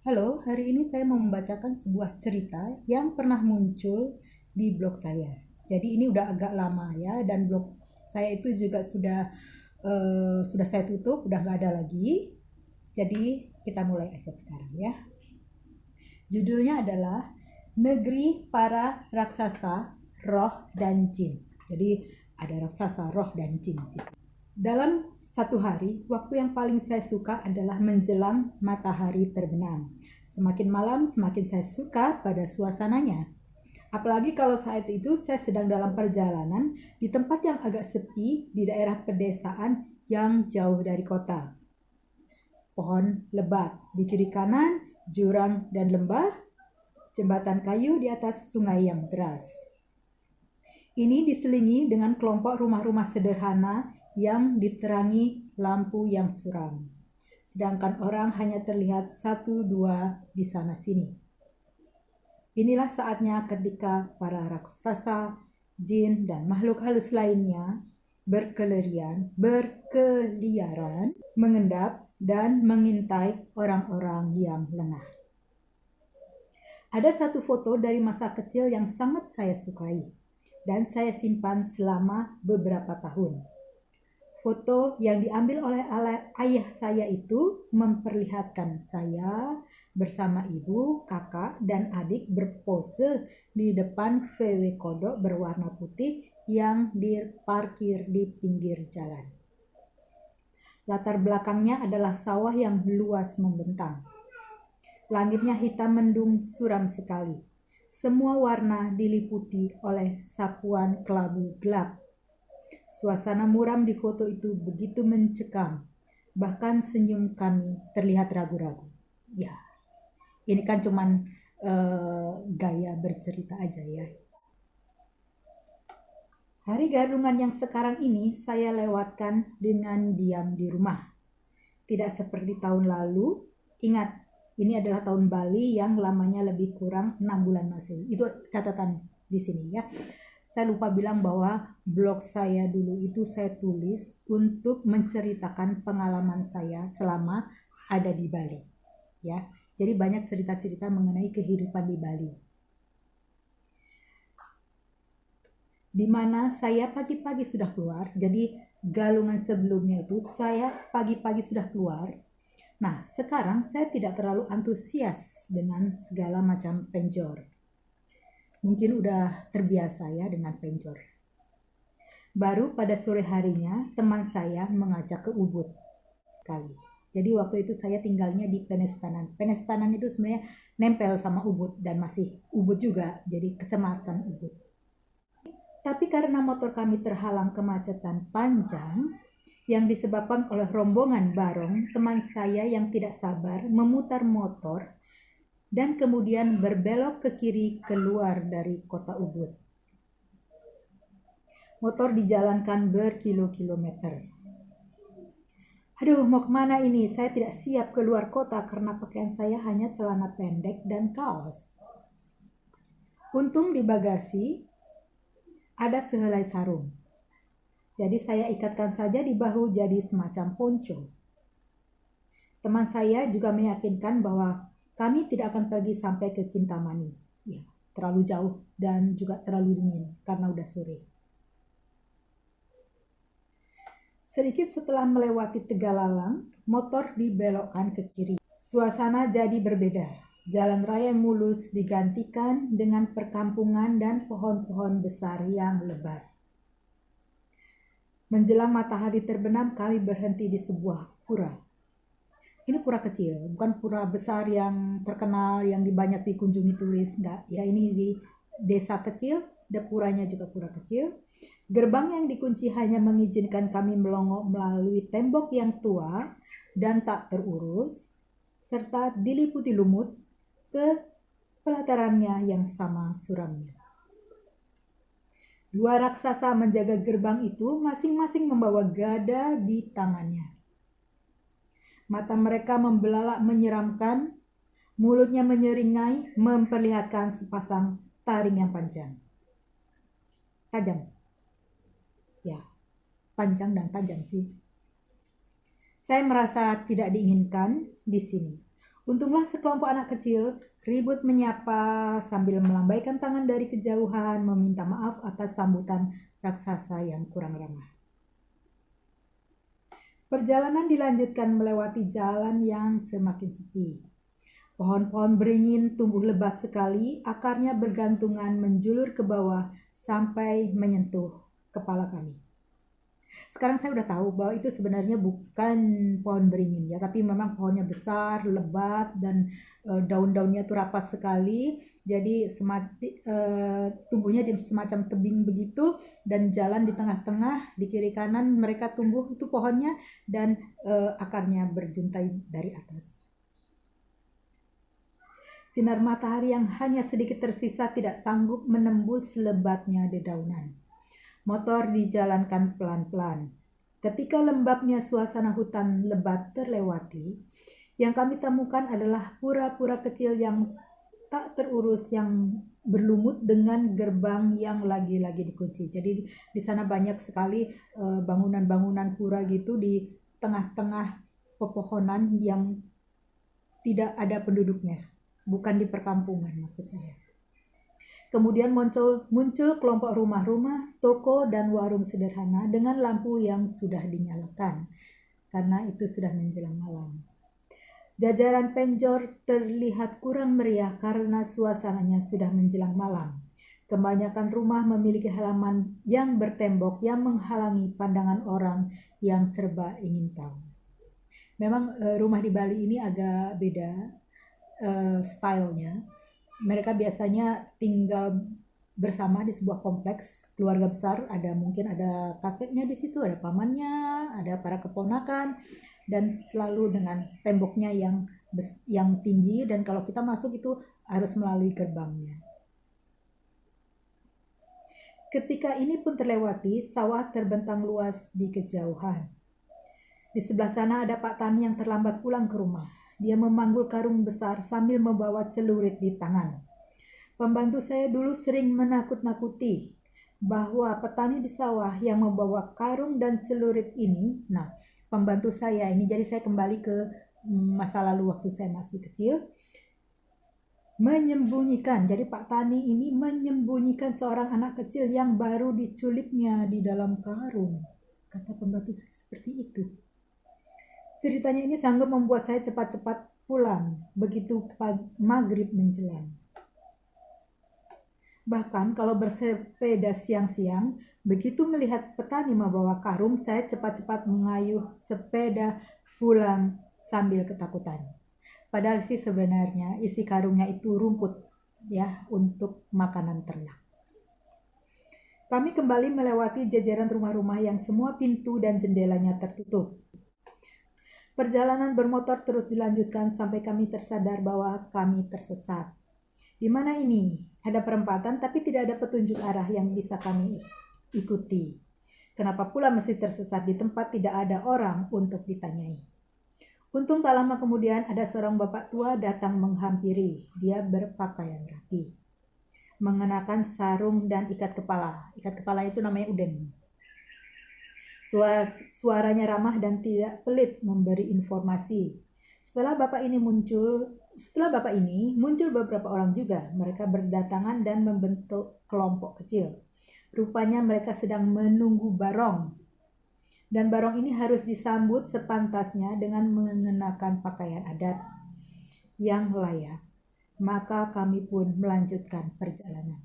Halo, hari ini saya mau membacakan sebuah cerita yang pernah muncul di blog saya. Jadi ini udah agak lama ya, dan blog saya itu juga sudah saya tutup, udah nggak ada lagi. Jadi kita mulai aja sekarang ya. Judulnya adalah Negeri Para Raksasa, Roh dan Jin. Jadi ada raksasa, roh dan jin di sini. Dalam satu hari, waktu yang paling saya suka adalah menjelang matahari terbenam. Semakin malam, semakin saya suka pada suasananya. Apalagi kalau saat itu saya sedang dalam perjalanan di tempat yang agak sepi di daerah pedesaan yang jauh dari kota. Pohon lebat di kiri kanan, jurang dan lembah, jembatan kayu di atas sungai yang deras. Ini diselingi dengan kelompok rumah-rumah sederhana yang diterangi lampu yang suram. Sedangkan orang hanya terlihat satu dua di sana sini. Inilah saatnya ketika para raksasa, jin, dan makhluk halus lainnya berkeliaran, mengendap, dan mengintai orang-orang yang lengah. Ada satu foto dari masa kecil yang sangat saya sukai dan saya simpan selama beberapa tahun. Foto yang diambil oleh ayah saya itu memperlihatkan saya bersama ibu, kakak, dan adik berpose di depan VW kodok berwarna putih yang diparkir di pinggir jalan. Latar belakangnya adalah sawah yang luas membentang. Langitnya hitam mendung suram sekali. Semua warna diliputi oleh sapuan kelabu gelap. Suasana muram di foto itu begitu mencekam. Bahkan senyum kami terlihat ragu-ragu. Ya, ini kan cuman gaya bercerita aja ya. Hari gadungan yang sekarang ini saya lewatkan dengan diam di rumah. Tidak seperti tahun lalu. Ingat, ini adalah tahun Bali yang lamanya lebih kurang 6 bulan Masehi. Itu catatan di sini ya. Saya lupa bilang bahwa blog saya dulu itu saya tulis untuk menceritakan pengalaman saya selama ada di Bali. Ya. Jadi banyak cerita-cerita mengenai kehidupan di Bali. Di mana saya pagi-pagi sudah keluar. Jadi galungan sebelumnya itu saya pagi-pagi sudah keluar. Nah, sekarang saya tidak terlalu antusias dengan segala macam penjor. Mungkin udah terbiasa ya dengan penjor. Baru pada sore harinya, teman saya mengajak ke Ubud kali. Jadi waktu itu saya tinggalnya di Penestanan. Penestanan itu sebenarnya nempel sama Ubud dan masih Ubud juga, jadi kecamatan Ubud. Tapi karena motor kami terhalang kemacetan panjang, yang disebabkan oleh rombongan barong, teman saya yang tidak sabar memutar motor dan kemudian berbelok ke kiri keluar dari kota Ubud. Motor dijalankan berkilo-kilometer. Aduh, mau kemana ini? Saya tidak siap keluar kota karena pakaian saya hanya celana pendek dan kaos. Untung di bagasi ada sehelai sarung. Jadi saya ikatkan saja di bahu jadi semacam ponco. Teman saya juga meyakinkan bahwa kami tidak akan pergi sampai ke Kintamani. Ya, terlalu jauh dan juga terlalu dingin karena udah sore. Sedikit setelah melewati Tegalalang, motor dibelokkan ke kiri. Suasana jadi berbeda. Jalan raya mulus digantikan dengan perkampungan dan pohon-pohon besar yang lebat. Menjelang matahari terbenam, kami berhenti di sebuah pura. Ini pura kecil, bukan pura besar yang terkenal, yang banyak dikunjungi turis. Enggak, ya ini di desa kecil, dan puranya juga pura kecil. Gerbang yang dikunci hanya mengizinkan kami melongo melalui tembok yang tua dan tak terurus, serta diliputi lumut ke pelatarannya yang sama suramnya. Dua raksasa menjaga gerbang itu masing-masing membawa gada di tangannya. Mata mereka membelalak menyeramkan, mulutnya menyeringai memperlihatkan sepasang taring yang panjang. Tajam. Ya, panjang dan tajam sih. Saya merasa tidak diinginkan di sini. Untunglah sekelompok anak kecil ribut menyapa sambil melambaikan tangan dari kejauhan meminta maaf atas sambutan raksasa yang kurang ramah. Perjalanan dilanjutkan melewati jalan yang semakin sepi. Pohon-pohon beringin tumbuh lebat sekali, akarnya bergantungan menjulur ke bawah sampai menyentuh kepala kami. Sekarang saya udah tahu bahwa itu sebenarnya bukan pohon beringin ya, tapi memang pohonnya besar, lebat, dan daun-daunnya tuh rapat sekali. Jadi tumbuhnya di semacam tebing begitu, dan jalan di tengah-tengah, di kiri kanan mereka tumbuh itu pohonnya, dan akarnya berjuntai dari atas. Sinar matahari yang hanya sedikit tersisa tidak sanggup menembus lebatnya dedaunan. Motor dijalankan pelan-pelan. Ketika lembabnya suasana hutan lebat terlewati, yang kami temukan adalah pura-pura kecil yang tak terurus yang berlumut dengan gerbang yang lagi-lagi dikunci. Jadi di sana banyak sekali bangunan-bangunan pura gitu di tengah-tengah pepohonan yang tidak ada penduduknya. Bukan di perkampungan maksud saya. Kemudian muncul kelompok rumah-rumah, toko, dan warung sederhana dengan lampu yang sudah dinyalakan, karena itu sudah menjelang malam. Jajaran penjor terlihat kurang meriah karena suasananya sudah menjelang malam. Kebanyakan rumah memiliki halaman yang bertembok yang menghalangi pandangan orang yang serba ingin tahu. Memang rumah di Bali ini agak beda stylenya. Mereka biasanya tinggal bersama di sebuah kompleks keluarga besar. Mungkin ada kakeknya di situ, ada pamannya, ada para keponakan, dan selalu dengan temboknya yang tinggi, dan kalau kita masuk itu harus melalui gerbangnya. Ketika ini pun terlewati, sawah terbentang luas di kejauhan. Di sebelah sana ada Pak Tani yang terlambat pulang ke rumah. Dia memanggul karung besar sambil membawa celurit di tangan. Pembantu saya dulu sering menakut-nakuti bahwa petani di sawah yang membawa karung dan celurit ini, pembantu saya ini, jadi saya kembali ke masa lalu waktu saya masih kecil, menyembunyikan, jadi Pak Tani ini menyembunyikan seorang anak kecil yang baru diculiknya di dalam karung. Kata pembantu saya seperti itu. Ceritanya ini sanggup membuat saya cepat-cepat pulang begitu maghrib menjelang. Bahkan kalau bersepeda siang-siang, begitu melihat petani membawa karung, saya cepat-cepat mengayuh sepeda pulang sambil ketakutan. Padahal sih sebenarnya isi karungnya itu rumput ya, untuk makanan ternak. Kami kembali melewati jajaran rumah-rumah yang semua pintu dan jendelanya tertutup. Perjalanan bermotor terus dilanjutkan sampai kami tersadar bahwa kami tersesat. Di mana ini? Ada perempatan tapi tidak ada petunjuk arah yang bisa kami ikuti. Kenapa pula mesti tersesat di tempat tidak ada orang untuk ditanyai? Untung tak lama kemudian ada seorang bapak tua datang menghampiri. Dia berpakaian rapi, mengenakan sarung dan ikat kepala. Ikat kepala itu namanya uden. Suaranya ramah dan tidak pelit memberi informasi. Setelah bapak ini muncul beberapa orang juga. Mereka berdatangan dan membentuk kelompok kecil. Rupanya mereka sedang menunggu barong. Dan barong ini harus disambut sepantasnya dengan mengenakan pakaian adat yang layak. Maka kami pun melanjutkan perjalanan.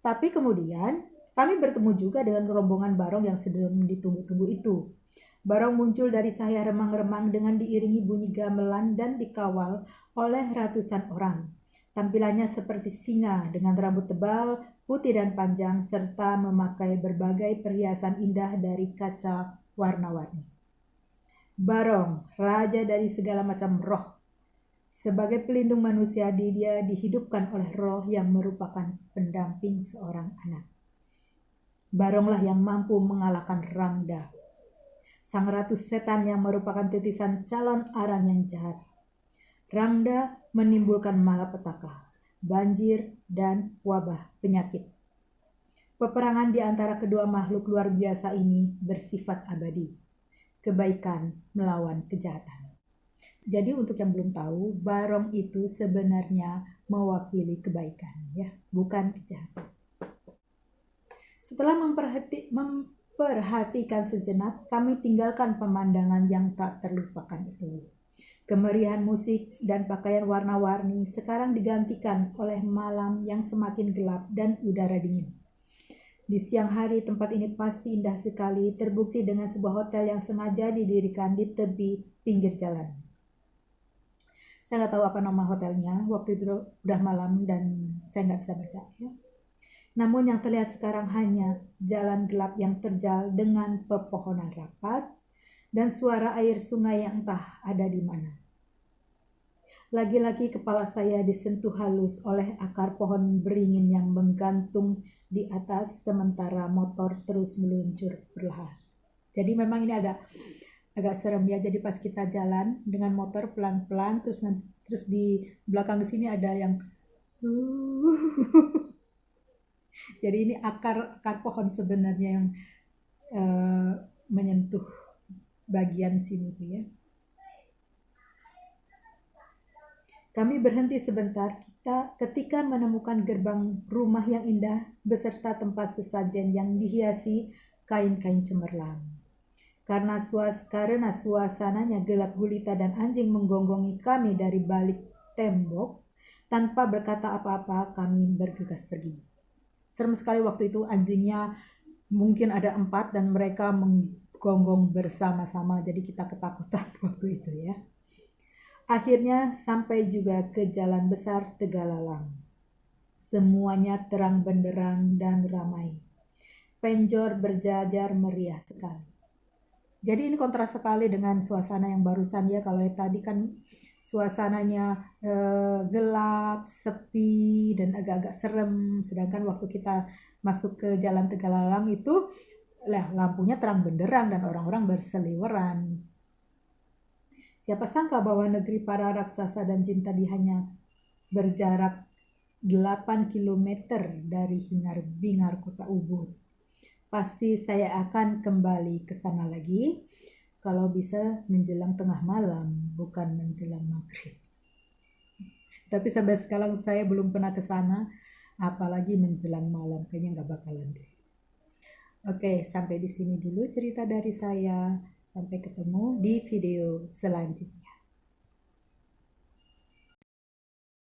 Tapi kemudian kami bertemu juga dengan rombongan barong yang sedang ditunggu-tunggu itu. Barong muncul dari cahaya remang-remang dengan diiringi bunyi gamelan dan dikawal oleh ratusan orang. Tampilannya seperti singa dengan rambut tebal, putih dan panjang, serta memakai berbagai perhiasan indah dari kaca warna-warni. Barong, raja dari segala macam roh. Sebagai pelindung manusia, dia dihidupkan oleh roh yang merupakan pendamping seorang anak. Baronglah yang mampu mengalahkan Rangda, sang ratu setan yang merupakan titisan calon arang yang jahat. Rangda menimbulkan malapetaka, banjir, dan wabah penyakit. Peperangan di antara kedua makhluk luar biasa ini bersifat abadi. Kebaikan melawan kejahatan. Jadi untuk yang belum tahu, barong itu sebenarnya mewakili kebaikan, ya, bukan kejahatan. Setelah memperhatikan sejenak, kami tinggalkan pemandangan yang tak terlupakan itu. Kemeriahan musik dan pakaian warna-warni sekarang digantikan oleh malam yang semakin gelap dan udara dingin. Di siang hari tempat ini pasti indah sekali, terbukti dengan sebuah hotel yang sengaja didirikan di tepi pinggir jalan. Saya nggak tahu apa nama hotelnya, waktu itu udah malam dan saya nggak bisa baca, ya. Namun yang terlihat sekarang hanya jalan gelap yang terjal dengan pepohonan rapat dan suara air sungai yang entah ada di mana. Lagi-lagi kepala saya disentuh halus oleh akar pohon beringin yang menggantung di atas sementara motor terus meluncur perlahan. Jadi memang ini agak serem ya. Jadi pas kita jalan dengan motor pelan-pelan terus di belakang di sini ada yang jadi ini akar pohon sebenarnya yang menyentuh bagian sini tuh ya. Kami berhenti sebentar ketika menemukan gerbang rumah yang indah beserta tempat sesajen yang dihiasi kain-kain cemerlang. Karena suasananya gelap gulita dan anjing menggonggongi kami dari balik tembok, tanpa berkata apa-apa kami bergegas pergi. Serem sekali waktu itu, anjingnya mungkin ada 4 dan mereka menggonggong bersama-sama, jadi kita ketakutan waktu itu ya. Akhirnya sampai juga ke jalan besar Tegalalang. Semuanya terang benderang dan ramai. Penjor berjajar meriah sekali. Jadi ini kontras sekali dengan suasana yang barusan ya. Kalau yang tadi kan suasananya gelap, sepi, dan agak-agak serem. Sedangkan waktu kita masuk ke jalan Tegalalang itu lampunya terang benderang dan orang-orang berseliweran. Siapa sangka bahwa negeri para raksasa dan jin tadi hanya berjarak 8 km dari hingar-bingar kota Ubud. Pasti saya akan kembali ke sana lagi kalau bisa menjelang tengah malam, bukan menjelang maghrib. Tapi sampai sekarang saya belum pernah ke sana, apalagi menjelang malam, kayaknya nggak bakalan deh. Oke, sampai di sini dulu cerita dari saya. Sampai ketemu di video selanjutnya.